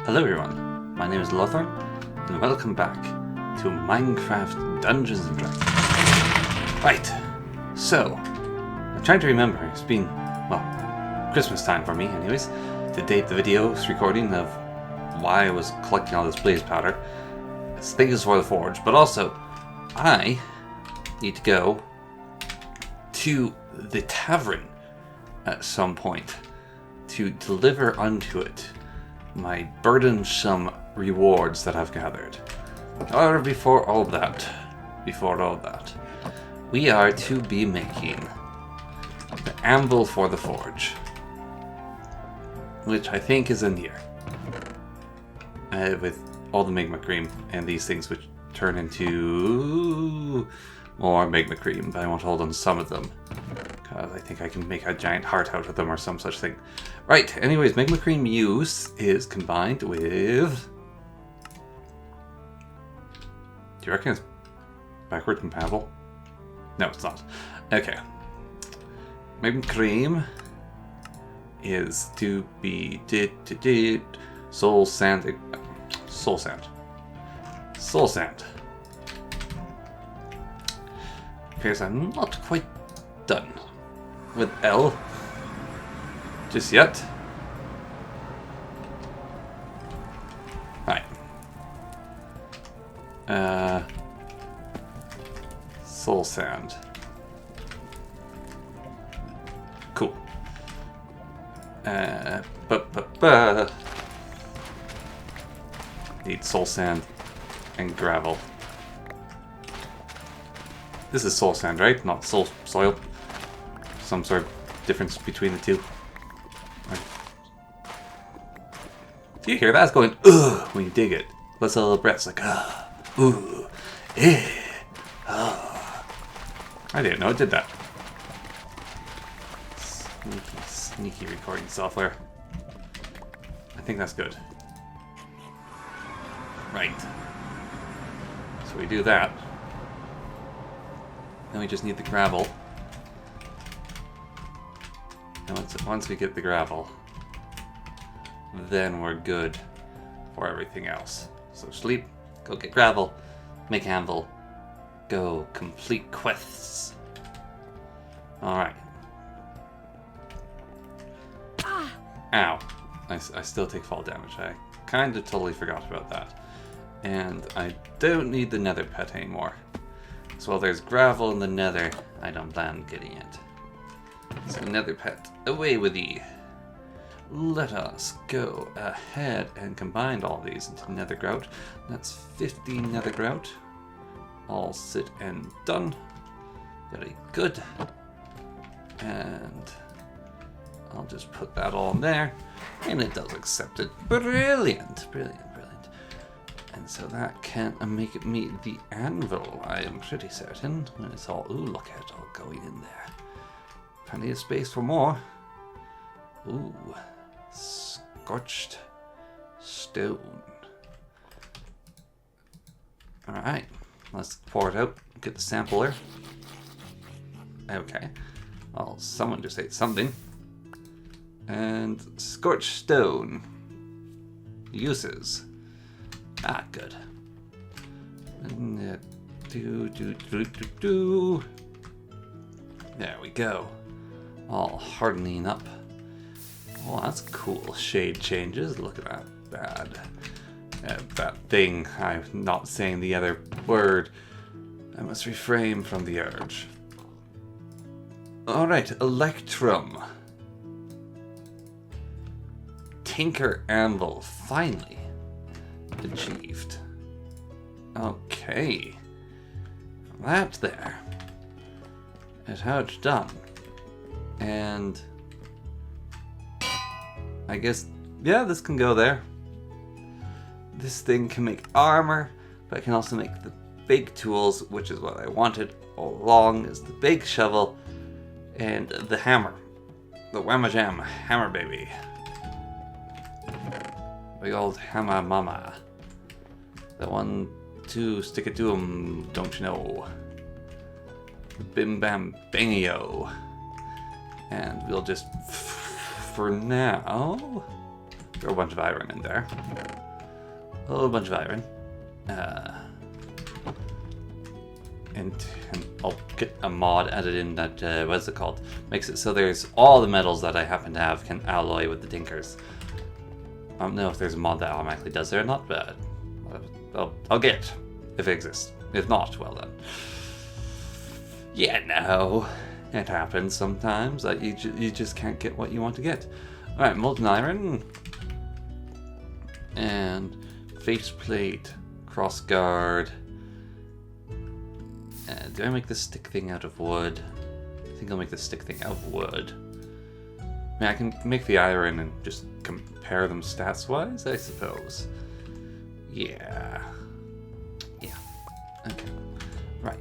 Hello everyone, my name is Lorthorn, and welcome back to Minecraft Dungeons & Dragons. Right, so, I'm trying to remember, it's been, well, Christmas time for me anyways, to date the video's recording of why I was collecting all this blaze powder. This thing is for the forge, but also, I need to go to the Tavern at some point to deliver unto it my burdensome rewards that I've gathered. However, before all that, we are to be making the anvil for the forge, which I think is in here, with all the magma cream and these things which turn into more magma cream, but I won't hold on to some of them because I think I can make a giant heart out of them or some such thing. Right, anyways, magma cream use is combined with... Do you reckon it's backward compatible? No, it's not. Okay. Magma cream is to be soul sand. Soul sand. Appears I'm not quite done with L just yet. Right. Soul sand. Cool. Need soul sand and gravel. This is soul sand, right? Not soul soil. Some sort of difference between the two. Right. Do you hear that? It's going ugh when you dig it. Let's a little breath. It's like ooh, eh, ah. I didn't know it did that. Sneaky recording software. I think that's good. Right. So we do that. Then we just need the gravel. And once we get the gravel, then we're good for everything else. So sleep, go get gravel, make anvil, go complete quests. Alright. Ow. I still take fall damage. I kind of totally forgot about that. And I don't need the nether pet anymore. So while there's gravel in the nether, I don't plan on getting it. So nether pet, away with thee. Let us go ahead and combine all these into nether grout. That's 50 nether grout. All sit and done. Very good. And I'll just put that all in there. And it does accept it. Brilliant. And so that can make it meet the anvil, I am pretty certain. When it's all, ooh, look at it all going in there. Plenty of space for more. Ooh, scorched stone. Alright, let's pour it out, get the sampler. Okay, well, someone just ate something. And scorched stone. Uses. Ah, good. And, there we go. All hardening up. Oh, that's cool. Shade changes. Look at that. That thing. I'm not saying the other word. I must refrain from the urge. Alright, Electrum. Tinker Anvil. Finally. Achieved. Okay. That there is how it's done. And I guess, yeah, this can go there. This thing can make armor, but it can also make the big tools, which is what I wanted all along, is the big shovel and the hammer. The Whamma Jam hammer baby. Big old hammer mama. The 1, 2, stick it to 'em, don't you know? Bim bam bangio. And we'll just, for now, throw a bunch of iron in there. A whole bunch of iron. And I'll get a mod added in that, what's it called? Makes it so there's all the metals that I happen to have can alloy with the tinkers. I don't know if there's a mod that automatically does it or not, but I'll get it if it exists. If not, well then. Yeah, no. It happens sometimes that you just can't get what you want to get. Alright, molten iron. And faceplate, crossguard. Do I make the stick thing out of wood? I think I'll make the stick thing out of wood. I mean, I can make the iron and just compare them stats-wise, I suppose. Yeah. Yeah. Okay. Right.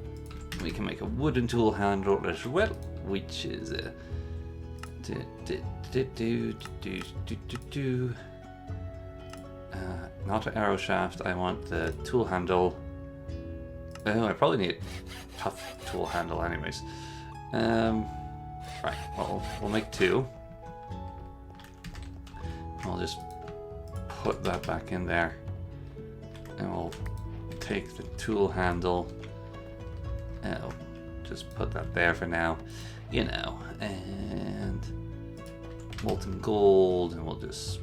We can make a wooden tool handle as well, which is not an arrow shaft. I want the tool handle. Oh, I probably need a tough tool handle anyways. Right, well, we'll make 2. I'll just put that back in there. And we'll take the tool handle. And I'll just put that there for now. You know, and molten gold, and we'll just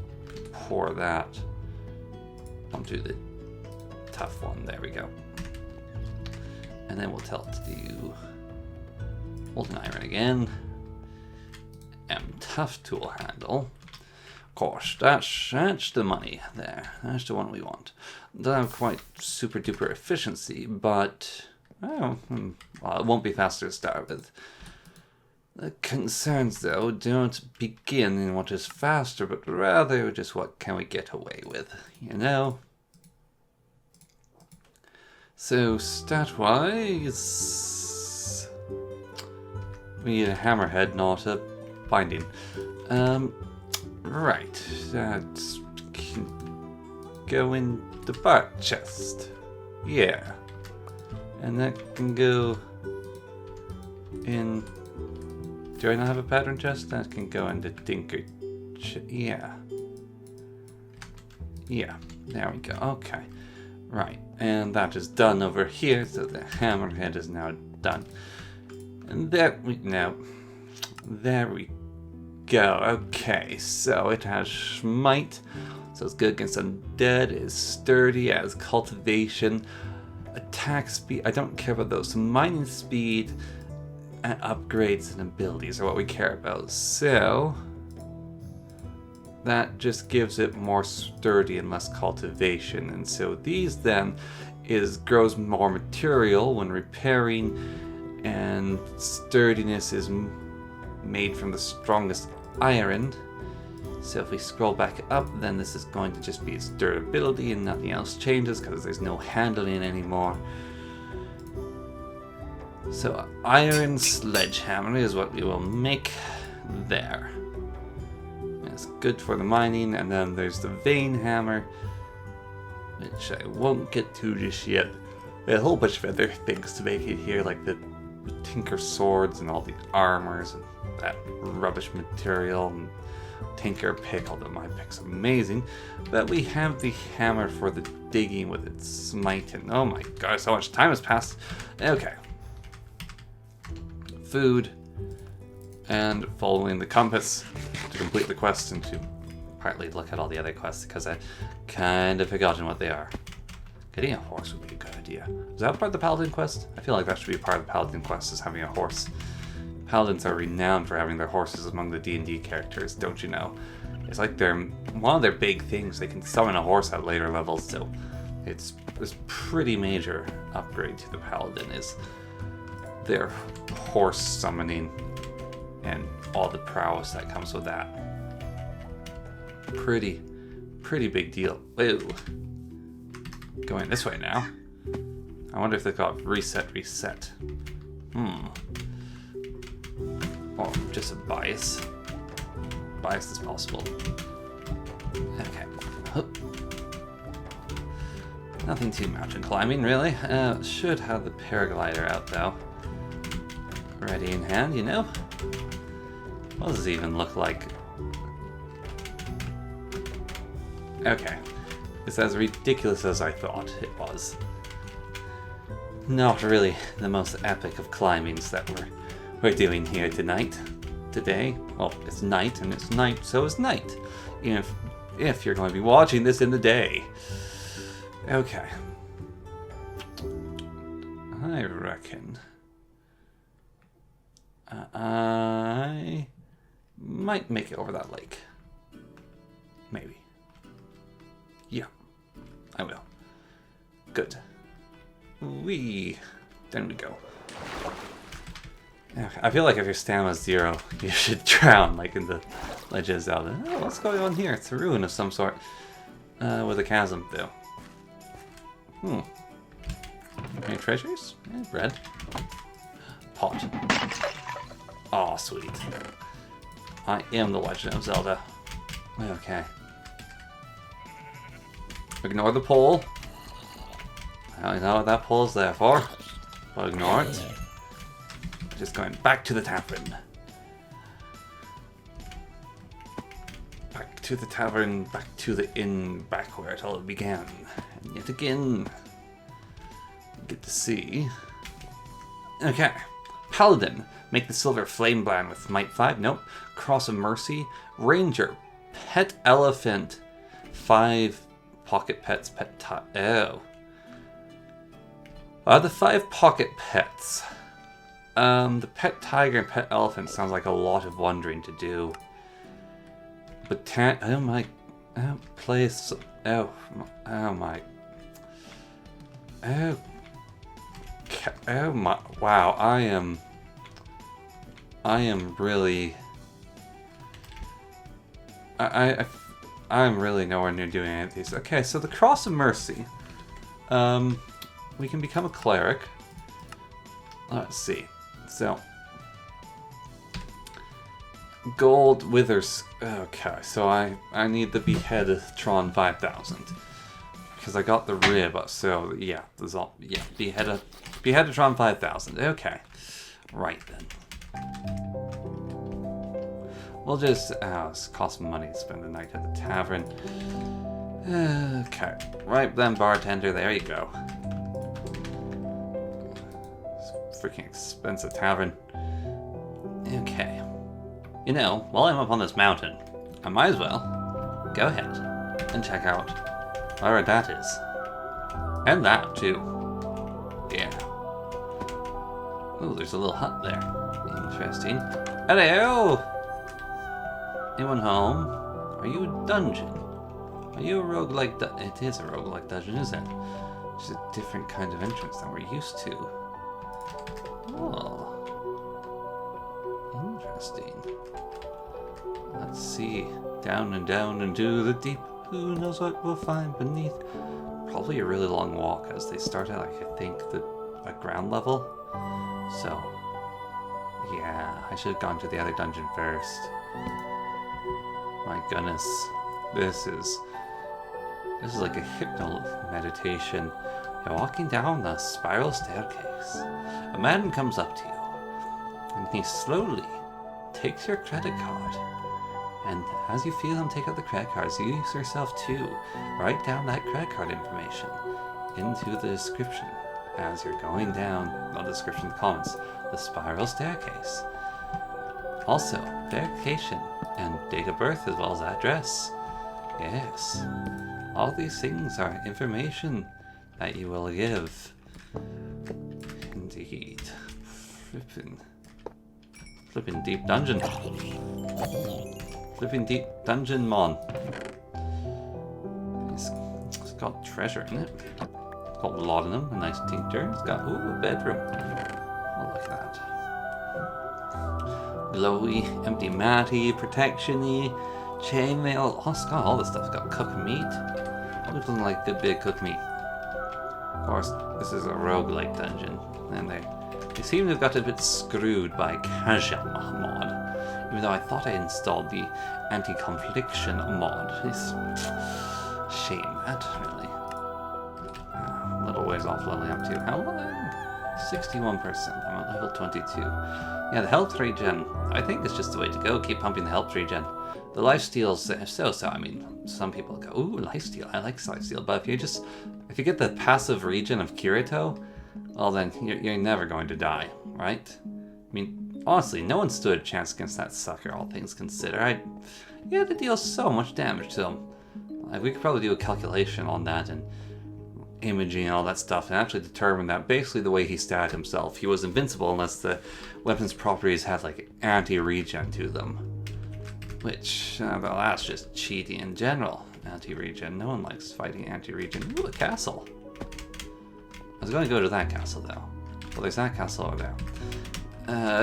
pour that onto the tough one. There we go. And then we'll tell it to do molten iron again. And tough tool handle. Of course, that's the money there. That's the one we want. Don't have quite super duper efficiency, but well, it won't be faster to start with. The concerns, though, don't begin in what is faster, but rather just what can we get away with, you know? So, stat-wise, we need a hammerhead, not a binding. Right, that can go in the bark chest. Yeah. And that can go in... Do I not have a pattern chest? That can go in the tinker chest. Yeah. Yeah, there we go. Okay. Right, and that is done over here, so the hammerhead is now done. And there we go. Okay, so it has smite, so it's good against undead, is sturdy, as cultivation, attack speed. I don't care about those. So mining speed and upgrades and abilities are what we care about. So that just gives it more sturdy and less cultivation. And so these then grows more material when repairing, and sturdiness is made from the strongest iron. So if we scroll back up, then this is going to just be its durability and nothing else changes because there's no handling anymore. So iron sledgehammer is what we will make there. It's good for the mining, and then there's the vein hammer, which I won't get to just yet. A whole bunch of other things to make it here, like the tinker swords and all the armors and that rubbish material, and tinker pick, although my pick's amazing. But we have the hammer for the digging with its smite, and oh my god, so much time has passed. Okay. Food, and following the compass to complete the quest and to partly look at all the other quests because I kind of forgotten what they are. Getting a horse would be a good idea. Is that part of the Paladin quest? I feel like that should be part of the Paladin quest, is having a horse. Paladins are renowned for having their horses among the D&D characters, don't you know? It's like one of their big things. They can summon a horse at later levels, so it's this pretty major upgrade to the Paladin is their horse summoning and all the prowess that comes with that. Pretty big deal. Ew. Going this way now. I wonder if they got reset. Or just a bias. Bias is possible. Okay. Nothing too mountain climbing, really. Should have the paraglider out, though. Ready in hand, you know? What does it even look like? Okay. It's as ridiculous as I thought it was. Not really the most epic of climbings that we're doing here tonight. Today. Well, it's night, and it's night, so it's night. If you're going to be watching this in the day. Okay. I reckon I might make it over that lake. Maybe. Yeah, I will. Good. Then we go. I feel like if your stamina's 0, you should drown, like in the Legend of Zelda. Oh, what's going on here? It's a ruin of some sort. With a chasm, though. Any treasures? Yeah, bread. Pot. Aw, sweet. I am the Legend of Zelda. Okay. Ignore the pole. I don't know what that pole's there for, but ignore it. Just going back to the tavern. Back to the tavern, back to the inn, back where it all began. And yet again, get to see. Okay. Paladin. Make the silver flame brand with might 5. Nope. Cross of Mercy. Ranger. Pet elephant. 5 pocket pets. Oh. The 5 pocket pets. The pet tiger and pet elephant sounds like a lot of wandering to do. But oh my place. Oh my. Oh my. Wow, I am really. I'm really nowhere near doing any of these. Okay, so the Cross of Mercy. We can become a cleric. Let's see. So, gold withers. Okay, so I need the Beheadatron 5000 because I got the rib. So yeah, there's all Beheadatron 5000. Okay, right then. We'll just cost money to spend the night at the tavern. Okay, right then, bartender. There you go. Freaking expensive tavern. Okay. You know, while I'm up on this mountain, I might as well go ahead and check out where that is. And that, too. Yeah. Oh, there's a little hut there. Interesting. Hello! Anyone home? Are you a dungeon? Are you a roguelike dungeon? It is a roguelike dungeon, isn't it? It's a different kind of entrance than we're used to. Oh. Interesting. Let's see. Down and down into the deep. Who knows what we'll find beneath? Probably a really long walk as they start at, like, I think, a ground level. So, yeah, I should have gone to the other dungeon first. My goodness. This is like a hypno meditation. You're walking down the spiral staircase. A man comes up to you, and he slowly takes your credit card. And as you feel him take out the credit cards, you use yourself to write down that credit card information into the description as you're going down, not the description, the comments, the spiral staircase. Also, verification and date of birth as well as address. Yes, all these things are information that you will give. Indeed. Flippin' deep dungeon. Flippin' deep dungeon, mon. It's got treasure in it. It's got laudanum, a nice tincture. It's got, a bedroom. Oh, look at that. Glowy, empty matty, protection-y, chainmail. Oh, it's got all this stuff. It's got cooked meat. Who doesn't like good big cooked meat? Of course, this is a roguelike dungeon, and they seem to have got a bit screwed by Kajam mod, even though I thought I installed the anti-confliction mod. It's shame that, really. A little ways off leveling up to how long? 61%. I'm at level 22. Yeah, the health regen, I think it's just the way to go. Keep pumping the health regen. The lifesteal's so-so. I mean, some people go, ooh, lifesteal. I like lifesteal. But if you get the passive regen of Kirito, well then, you're never going to die, right? I mean, honestly, no one stood a chance against that sucker, all things considered. You had to deal so much damage to him. Like, we could probably do a calculation on that and imaging and all that stuff and actually determine that basically the way he statted himself, he was invincible unless the weapon's properties had like anti-regen to them. Which, well, that's just cheating in general. Anti-regen. No one likes fighting anti-regen. Ooh, a castle. I was going to go to that castle though. Well, there's that castle over there.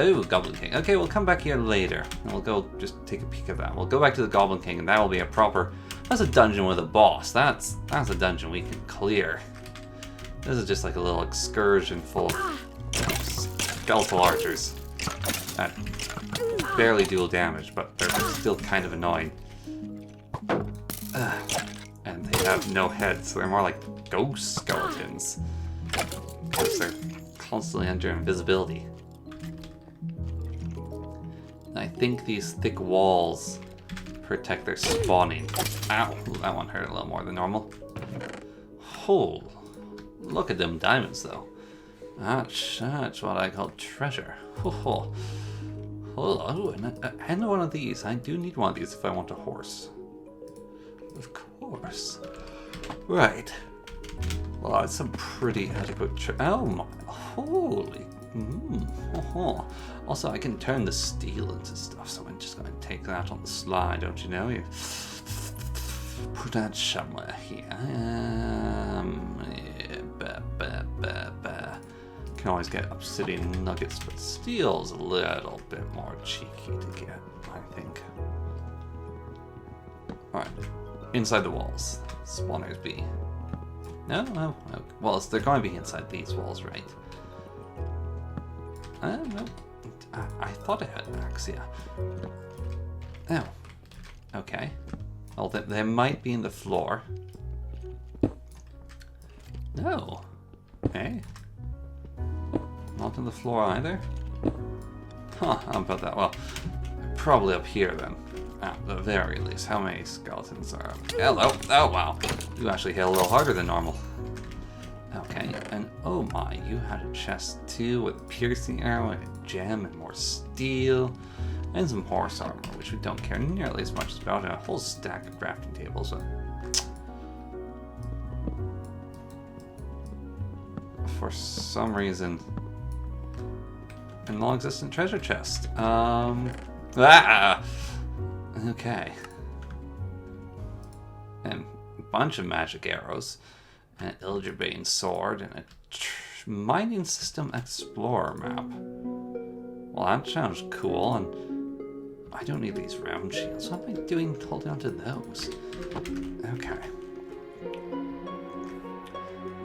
Ooh, Goblin King. Okay, we'll come back here later and we'll go just take a peek at that. We'll go back to the Goblin King and that will be a proper... That's a dungeon with a boss. That's a dungeon we can clear. This is just like a little excursion full of skeletal archers that barely deal damage, but they're still kind of annoying. And they have no heads, so they're more like ghost skeletons. Because they're constantly under invisibility. And I think these thick walls protect their spawning. Ow, that one hurt a little more than normal. Oh, look at them diamonds though. That's what I call treasure. Oh, and one of these. I do need one of these if I want a horse. Of course. Right. Well, that's some pretty adequate oh my, holy. Also, I can turn the steel into stuff, so I'm just going to take that on the slide, don't you know? You put that somewhere here. Can always get obsidian nuggets, but steel's a little bit more cheeky to get, I think. Alright, inside the walls. Spawners be. No. Well, they're going to be inside these walls, right? No. I thought I had Axia. Oh. Okay. Well, they might be in the floor. No. Hey. Not in the floor either? Huh, how about that? Well, probably up here then. At the very least. How many skeletons are up? Hello. Oh, wow. You actually hit a little harder than normal. Okay, and oh my, you had a chest too with a piercing arrow and a gem and more steel and some horse armor, which we don't care nearly as much about, and a whole stack of crafting tables. For some reason, a non-existent treasure chest. Okay. And a bunch of magic arrows. An Ilgerbane sword, and a mining system explorer map. Well, that sounds cool, and I don't need these round shields. What am I doing holding on to those? Okay.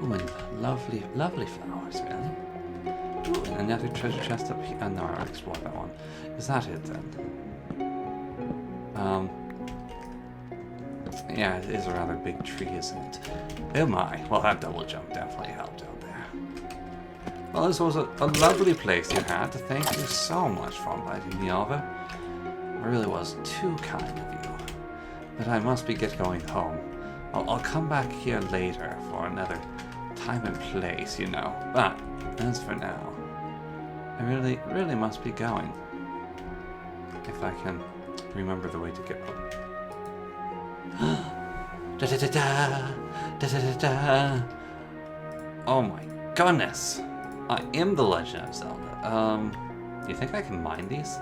Ooh, and lovely flowers, really. Ooh, and another treasure chest up here. No, I'll explore that one. Is that it, then? Yeah, it is a rather big tree, isn't it? Oh my. Well, that double jump definitely helped out there. Well, this was a lovely place you had. Thank you so much for inviting me over. It really was too kind of you. But I must be going home. I'll come back here later for another time and place, you know. But, as for now, I really must be going. If I can remember the way to get home. Da da da da da da da. Oh my goodness! I am the Legend of Zelda. Do you think I can mine these?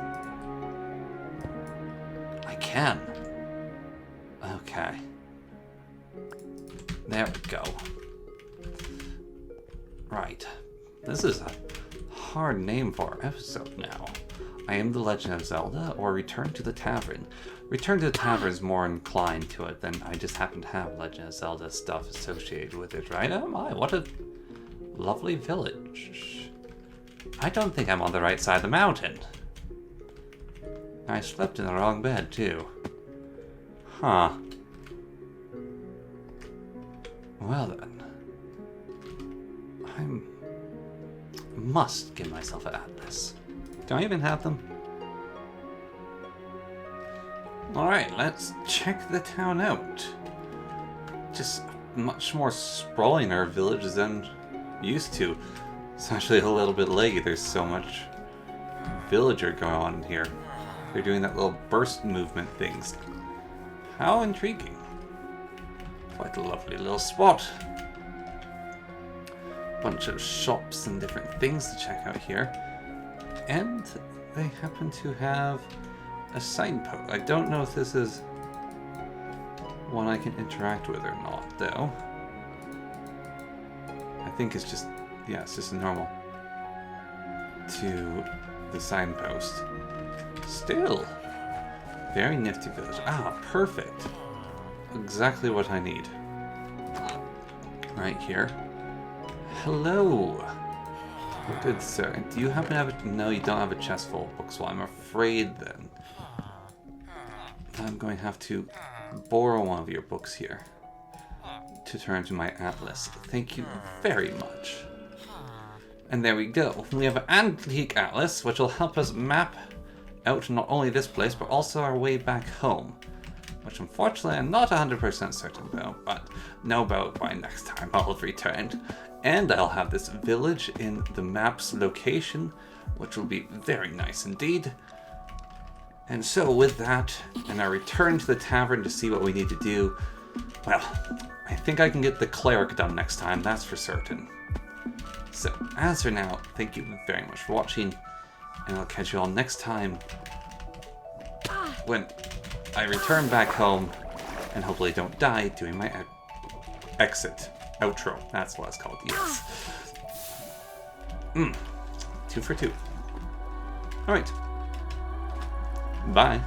I can. Okay. There we go. Right. This is a hard name for our episode now. I am the Legend of Zelda, or Return to the Tavern. Return to the Tavern is more inclined to it than I just happen to have Legend of Zelda stuff associated with it, right? Oh my, what a lovely village. I don't think I'm on the right side of the mountain. I slept in the wrong bed, too. Huh. Well then. I'm must give myself an atlas. Do I even have them? Alright, let's check the town out. Just much more sprawling our village than used to. It's actually a little bit laggy. There's so much villager going on here. They're doing that little burst movement things. How intriguing. Quite a lovely little spot. Bunch of shops and different things to check out here. And they happen to have a signpost. I don't know if this is one I can interact with or not, though. I think it's just, yeah, it's just normal to the signpost. Still, very nifty village. Ah, perfect. Exactly what I need. Right here. Hello. Good sir. Do you happen to have a... No, you don't have a chest full of books. Well, I'm afraid then I'm going to have to borrow one of your books here to turn to my atlas. Thank you very much. And there we go. We have an antique atlas, which will help us map out not only this place, but also our way back home. Which unfortunately I'm not 100% certain about, but know about by next time I'll have returned. And I'll have this village in the map's location, which will be very nice indeed. And so with that, and I return to the tavern to see what we need to do, well, I think I can get the cleric done next time, that's for certain. So, as for now, thank you very much for watching, and I'll catch you all next time when I return back home and hopefully don't die doing my outro. That's what it's called, yes. 2 for 2. Alright. Bye.